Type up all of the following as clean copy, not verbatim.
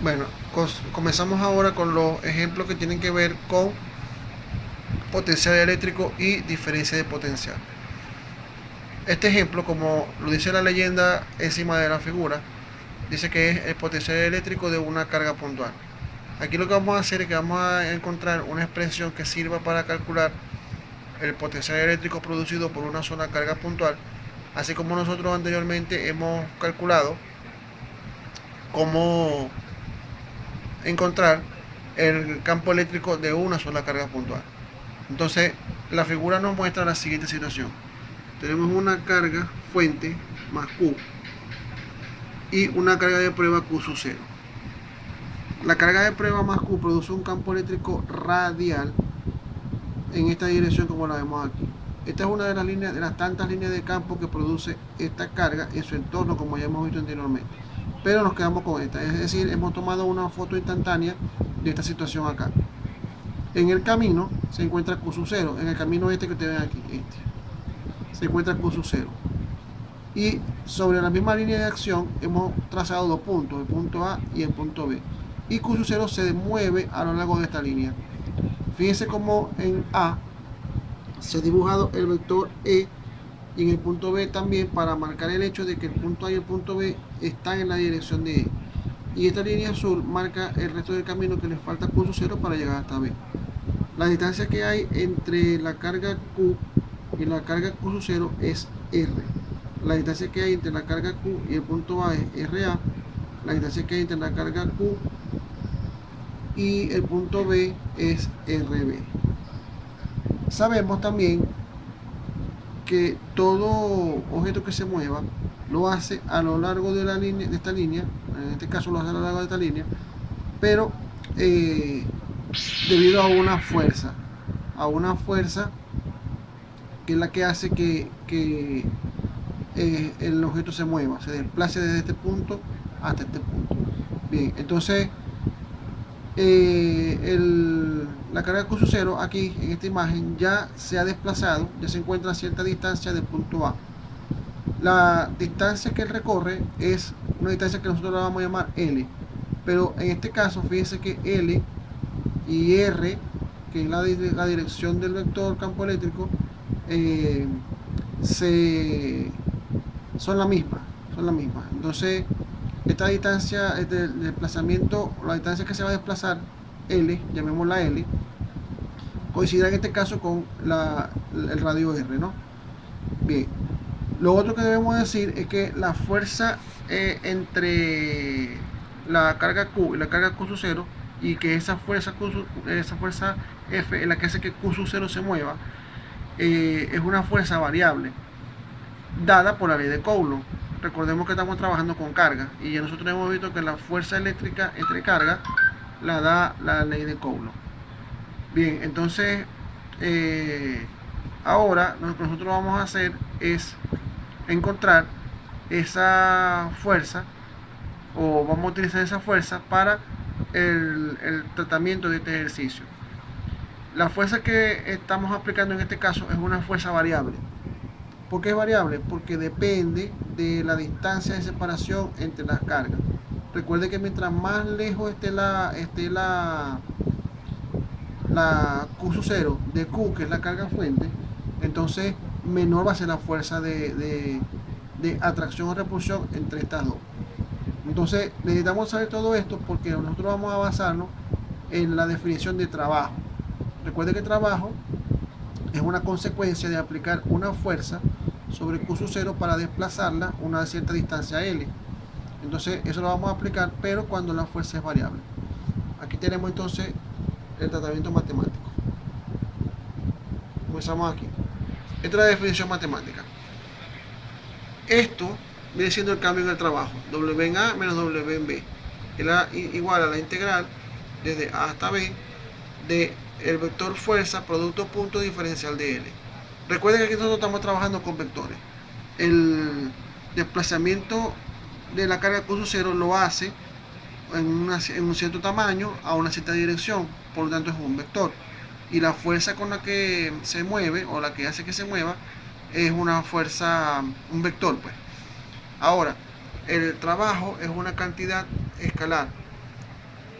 Bueno, comenzamos ahora con los ejemplos que tienen que ver con potencial eléctrico y diferencia de potencial. Este ejemplo, como lo dice la leyenda encima de la figura, dice que es el potencial eléctrico de una carga puntual. Aquí lo que vamos a hacer es que vamos a encontrar una expresión que sirva para calcular el potencial eléctrico producido por una sola carga puntual, así como nosotros anteriormente hemos calculado cómo encontrar el campo eléctrico de una sola carga puntual. Entonces, la figura nos muestra la siguiente situación. Tenemos una carga fuente más Q y una carga de prueba Q sub 0. La carga de prueba más Q produce un campo eléctrico radial en esta dirección como la vemos aquí. Esta es una de las líneas, de las tantas líneas de campo que produce esta carga en su entorno, como ya hemos visto anteriormente. Pero nos quedamos con esta, es decir, hemos tomado una foto instantánea de esta situación acá. En el camino se encuentra Q sub 0, en el camino este que ustedes ven aquí, se encuentra Q sub 0. Y sobre la misma línea de acción hemos trazado dos puntos, el punto A y el punto B. Y Q sub 0 se mueve a lo largo de esta línea. Fíjense cómo en A se ha dibujado el vector E y en el punto B también para marcar el hecho de que el punto A y el punto B están en la dirección de E. Y esta línea azul marca el resto del camino que le falta Q sub 0 para llegar hasta B. La distancia que hay entre la carga Q y la carga Q sub 0 es R. La distancia que hay entre la carga Q y el punto A es RA. La distancia que hay entre la carga Q y el punto B es RB. Sabemos también que todo objeto que se mueva lo hace a lo largo de la línea, de esta línea, en este caso lo hace a lo largo de esta línea, pero debido a una fuerza que es la que hace que el objeto se mueva, se desplace desde este punto hasta este punto. Bien, entonces la carga Q sub 0 aquí en esta imagen ya se ha desplazado, ya se encuentra a cierta distancia del punto A. La distancia que él recorre es una distancia que nosotros la vamos a llamar L, pero en este caso fíjense que L y R, que es la dirección del vector campo eléctrico, eh, se, son la misma, son la misma. Entonces, esta distancia de desplazamiento, la distancia que se va a desplazar, L, llamémosla L, coincidirá en este caso con el radio R, ¿no? Bien, lo otro que debemos decir es que la fuerza entre la carga Q y la carga Q sub 0 y que esa fuerza F es la que hace que Q sub 0 se mueva, es una fuerza variable dada por la ley de Coulomb. Recordemos que estamos trabajando con carga y ya nosotros hemos visto que la fuerza eléctrica entre carga la da la ley de Coulomb. Bien, entonces ahora lo que nosotros vamos a hacer es encontrar esa fuerza, o vamos a utilizar esa fuerza para el tratamiento de este ejercicio. La fuerza que estamos aplicando en este caso es una fuerza variable. ¿Por qué es variable? Porque depende de la distancia de separación entre las cargas. Recuerde que mientras más lejos esté la Q sub 0 de Q, que es la carga fuente, entonces menor va a ser la fuerza de atracción o repulsión entre estas dos. Entonces necesitamos saber todo esto porque nosotros vamos a basarnos en la definición de trabajo. Recuerde que trabajo es una consecuencia de aplicar una fuerza sobre Q sub 0 para desplazarla una cierta distancia L. Entonces eso lo vamos a aplicar, pero cuando la fuerza es variable. Aquí tenemos entonces el tratamiento matemático. Comenzamos aquí. Esta es la definición matemática. Esto viene siendo el cambio en el trabajo. W en A menos W en B. Es igual a la integral desde A hasta B de el vector fuerza producto punto diferencial de L. Recuerden que aquí nosotros estamos trabajando con vectores. El desplazamiento de la carga Q sub 0 lo hace en un cierto tamaño a una cierta dirección, por lo tanto es un vector. Y la fuerza con la que se mueve, o la que hace que se mueva, es una fuerza, un vector, pues. Ahora, el trabajo es una cantidad escalar.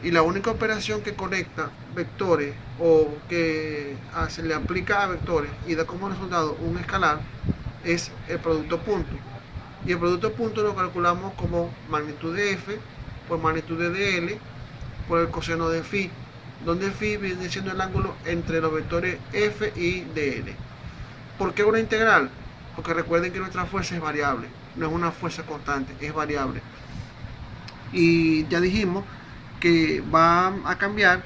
Y la única operación que conecta vectores o que se le aplica a vectores y da como resultado un escalar es el producto punto. Y el producto punto lo calculamos como magnitud de f por magnitud de dl por el coseno de phi, donde phi viene siendo el ángulo entre los vectores f y dl. ¿Por qué una integral? Porque recuerden que nuestra fuerza es variable, no es una fuerza constante, es variable. Y ya dijimos que va a cambiar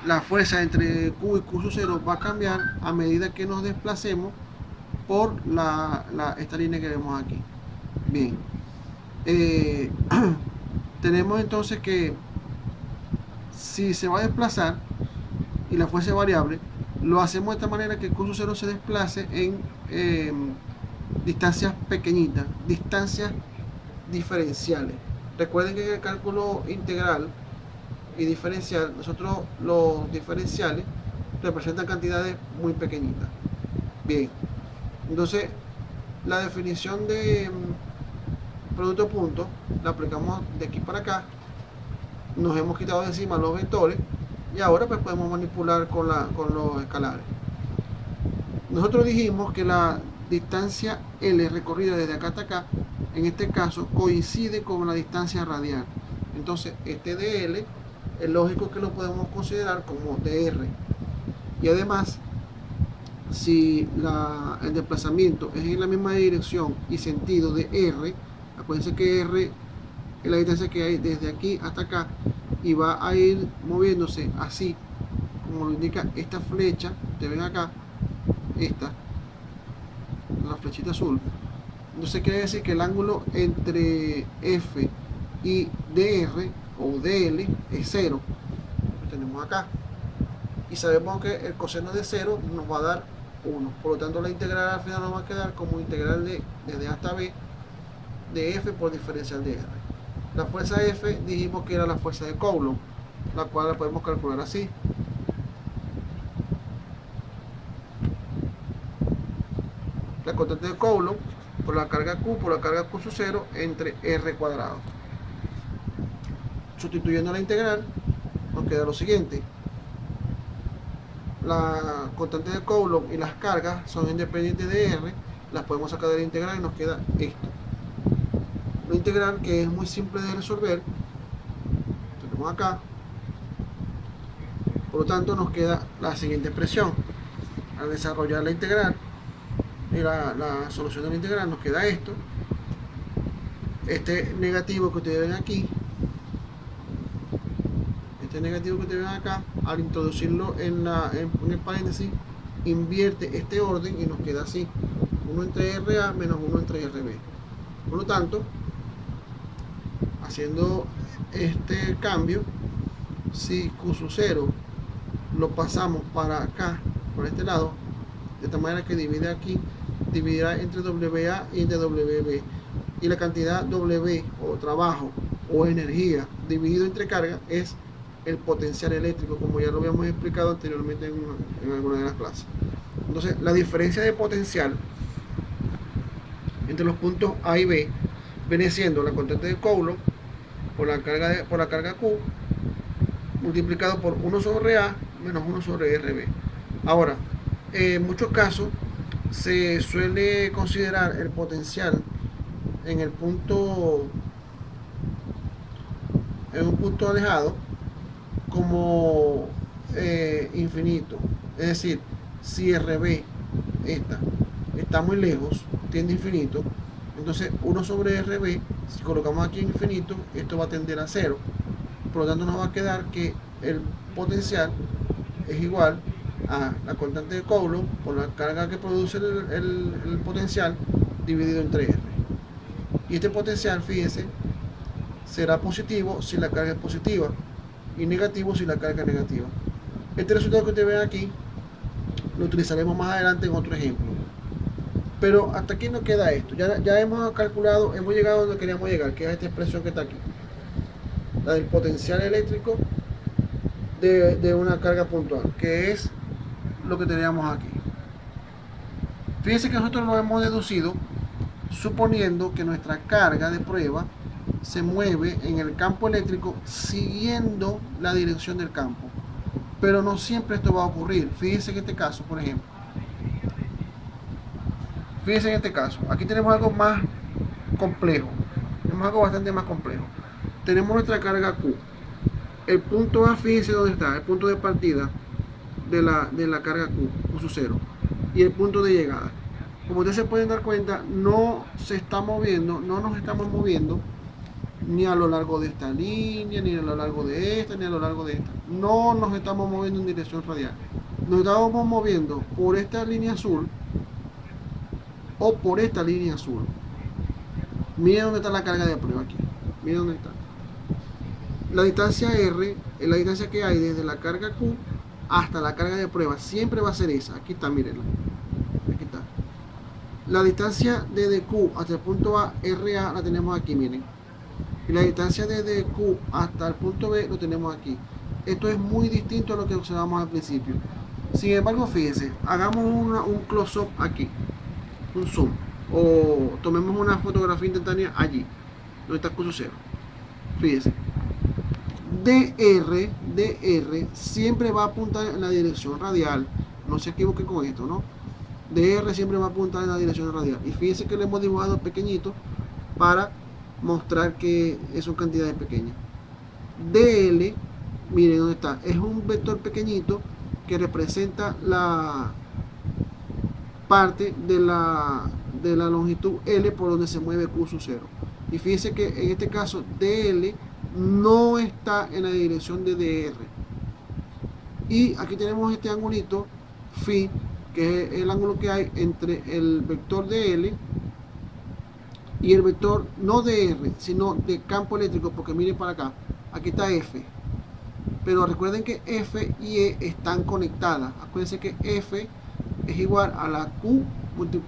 la fuerza entre Q y Q sub 0, va a cambiar a medida que nos desplacemos por esta línea que vemos aquí. Bien, tenemos entonces que si se va a desplazar y la fuerza es variable, lo hacemos de esta manera que Q sub 0 se desplace en distancias pequeñitas, distancias diferenciales. Recuerden que en el cálculo integral y diferencial, nosotros los diferenciales representan cantidades muy pequeñitas. Bien, entonces la definición de producto punto la aplicamos de aquí para acá, nos hemos quitado de encima los vectores y ahora pues podemos manipular con los escalares. Nosotros dijimos que la distancia L recorrida desde acá hasta acá, en este caso coincide con la distancia radial. Entonces este dl es lógico que lo podemos considerar como dr. Y además, si el desplazamiento es en la misma dirección y sentido de r, acuérdense que r es la distancia que hay desde aquí hasta acá y va a ir moviéndose así, como lo indica esta flecha, ustedes ven acá, la flechita azul. Entonces quiere decir que el ángulo entre f y dr o dl es 0. Lo tenemos acá. Y sabemos que el coseno de 0 nos va a dar 1. Por lo tanto, la integral al final nos va a quedar como integral desde A hasta B de f por diferencial de r. La fuerza F dijimos que era la fuerza de Coulomb, la cual la podemos calcular así. La constante de Coulomb por la carga Q por la carga Q sub 0 entre R cuadrado. Sustituyendo la integral, nos queda lo siguiente. La constante de Coulomb y las cargas son independientes de R, las podemos sacar de la integral y nos queda esto. Una integral que es muy simple de resolver, tenemos acá. Por lo tanto, nos queda la siguiente expresión. Al desarrollar la integral y la solución de la integral, nos queda esto. Este negativo que ustedes ven aquí, al introducirlo en el paréntesis, invierte este orden y nos queda así: 1 entre RA menos 1 entre RB. Por lo tanto, haciendo este cambio, si Q sub 0 lo pasamos para acá, por este lado, de esta manera que divide aquí, dividirá entre WA y entre WB. Y la cantidad W o trabajo o energía dividido entre carga es el potencial eléctrico, como ya lo habíamos explicado anteriormente en alguna de las clases. Entonces, la diferencia de potencial entre los puntos A y B viene siendo la constante de Coulomb por la carga Q multiplicado por 1 sobre A menos 1 sobre RB. Ahora, en muchos casos se suele considerar el potencial en un punto alejado como infinito. Es decir, si RB está muy lejos, tiende a infinito, entonces 1 sobre RB, si colocamos aquí infinito, esto va a tender a 0. Por lo tanto, nos va a quedar que el potencial es igual a la constante de Coulomb por la carga que produce el potencial dividido entre R. Y este potencial, fíjense, será positivo si la carga es positiva y negativo si la carga es negativa. Este resultado que ustedes ven aquí lo utilizaremos más adelante en otro ejemplo. Pero hasta aquí nos queda esto. Ya hemos calculado, hemos llegado a donde queríamos llegar, que es esta expresión que está aquí, la del potencial eléctrico de una carga puntual, que es lo que teníamos aquí. Fíjense que nosotros lo hemos deducido suponiendo que nuestra carga de prueba se mueve en el campo eléctrico siguiendo la dirección del campo. Pero no siempre esto va a ocurrir. Fíjense en este caso, por ejemplo. Fíjense en este caso. Aquí tenemos algo más complejo. Tenemos algo bastante más complejo. Tenemos nuestra carga Q. El punto A, fíjense dónde está. El punto de partida de la carga Q, Q sub 0. Y el punto de llegada. Como ustedes se pueden dar cuenta, no se está moviendo, no nos estamos moviendo ni a lo largo de esta línea, ni a lo largo de esta, ni a lo largo de esta. No nos estamos moviendo en dirección radial. Nos estamos moviendo por esta línea azul o por esta línea azul. Miren dónde está la carga de prueba aquí. Miren dónde está. La distancia R es la distancia que hay desde la carga Q hasta la carga de prueba. Siempre va a ser esa. Aquí está, mírenla. Aquí está. La distancia desde Q hasta el punto A, RA, la tenemos aquí, miren. Y la distancia desde Q hasta el punto B lo tenemos aquí. Esto es muy distinto a lo que observamos al principio. Sin embargo, fíjense, hagamos un close-up aquí, un zoom, o tomemos una fotografía instantánea allí, donde está Q sub 0. Fíjense, DR siempre va a apuntar en la dirección radial. No se equivoquen con esto, ¿no? DR siempre va a apuntar en la dirección radial. Y fíjense que lo hemos dibujado pequeñito para mostrar que son cantidades pequeñas. DL, miren dónde está, es un vector pequeñito que representa la parte de la longitud L por donde se mueve Q sub 0. Y fíjense que en este caso DL no está en la dirección de DR. Y aquí tenemos este angulito phi, que es el ángulo que hay entre el vector DL y el vector no de R, sino de campo eléctrico, porque miren para acá, aquí está F. Pero recuerden que F y E están conectadas. Acuérdense que F es igual a la Q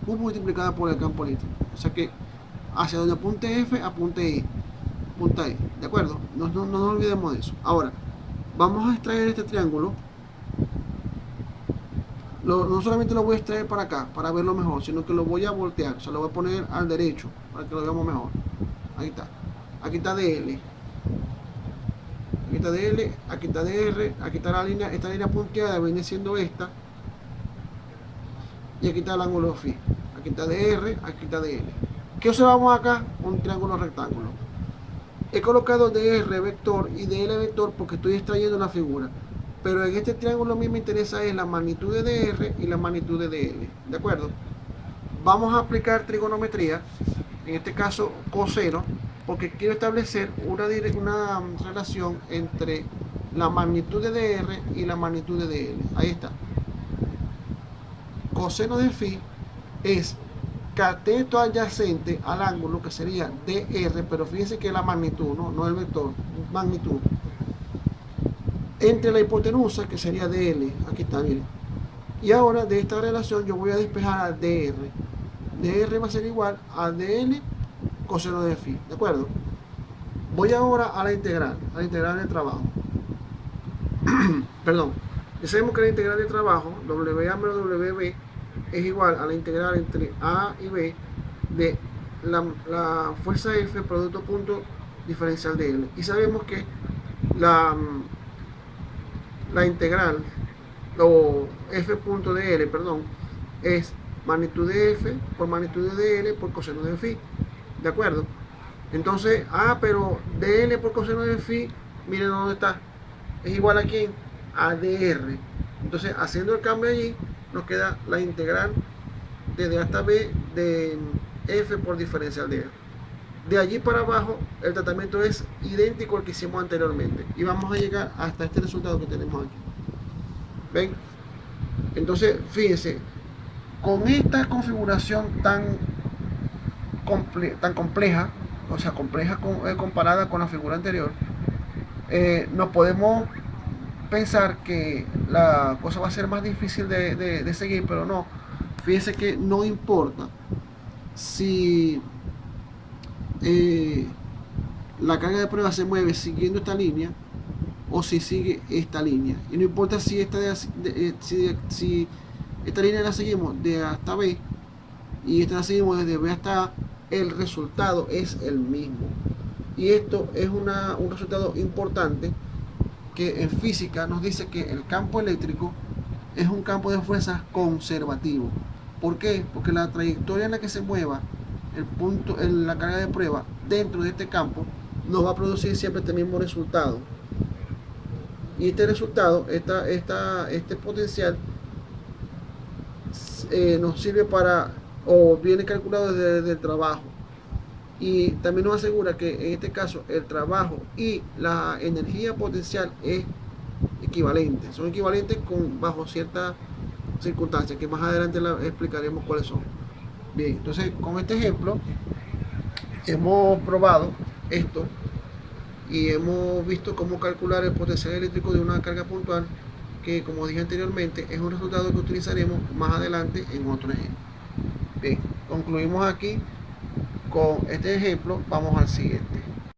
multiplicada por el campo eléctrico. O sea que hacia donde apunte F, apunte E. Apunta E. ¿De acuerdo? No nos olvidemos de eso. Ahora, vamos a extraer este triángulo. No solamente lo voy a extraer para acá, para verlo mejor, sino que lo voy a voltear. O sea, lo voy a poner al derecho, para que lo veamos mejor. Ahí está. Aquí está DL. Aquí está DL, aquí está DR, aquí está la línea, esta línea punteada viene siendo esta. Y aquí está el ángulo phi. Aquí está DR, aquí está DL. ¿Qué observamos acá? Un triángulo rectángulo. He colocado DR vector y DL vector porque estoy extrayendo la figura. Pero en este triángulo a mí me interesa es la magnitud de DR y la magnitud de DL. ¿De acuerdo? Vamos a aplicar trigonometría, en este caso coseno, porque quiero establecer una relación entre la magnitud de DR y la magnitud de DL. Ahí está. Coseno de phi es cateto adyacente al ángulo, que sería DR, pero fíjense que es la magnitud, no el vector, magnitud, entre la hipotenusa, que sería DL. Aquí está, miren. Y ahora de esta relación yo voy a despejar a DR. DR va a ser igual a DL coseno de phi. ¿De acuerdo? Voy ahora a la integral de trabajo. Perdón. Ya sabemos que la integral de trabajo, WA menos WB, es igual a la integral entre A y B de la fuerza F producto punto diferencial de L. Y sabemos que la integral, o F punto de L, perdón, es magnitud de F por magnitud de L por coseno de phi. ¿De acuerdo? Entonces, pero DL por coseno de phi, miren dónde está. Es igual a quién? A DR. Entonces, haciendo el cambio allí, nos queda la integral desde hasta B de F por diferencial de R. De allí para abajo, el tratamiento es idéntico al que hicimos anteriormente. Y vamos a llegar hasta este resultado que tenemos aquí. ¿Ven? Entonces, fíjense, con esta configuración tan compleja, o sea, compleja comparada con la figura anterior, nos podemos pensar que la cosa va a ser más difícil de seguir, pero no. Fíjense que no importa si la carga de prueba se mueve siguiendo esta línea o si sigue esta línea, y no importa si si esta línea la seguimos de A hasta B y esta la seguimos desde B hasta A, el resultado es el mismo. Y esto es un resultado importante que en física nos dice que el campo eléctrico es un campo de fuerzas conservativo. ¿Por qué? Porque la trayectoria en la que se mueva el punto, la carga de prueba dentro de este campo nos va a producir siempre este mismo resultado. Y este resultado, este potencial, nos sirve para, o viene calculado desde el trabajo. Y también nos asegura que en este caso el trabajo y la energía potencial es equivalente, son equivalentes bajo ciertas circunstancias que más adelante explicaremos cuáles son. Bien, entonces con este ejemplo hemos probado esto y hemos visto cómo calcular el potencial eléctrico de una carga puntual, que como dije anteriormente es un resultado que utilizaremos más adelante en otro ejemplo. Bien, concluimos aquí con este ejemplo, vamos al siguiente.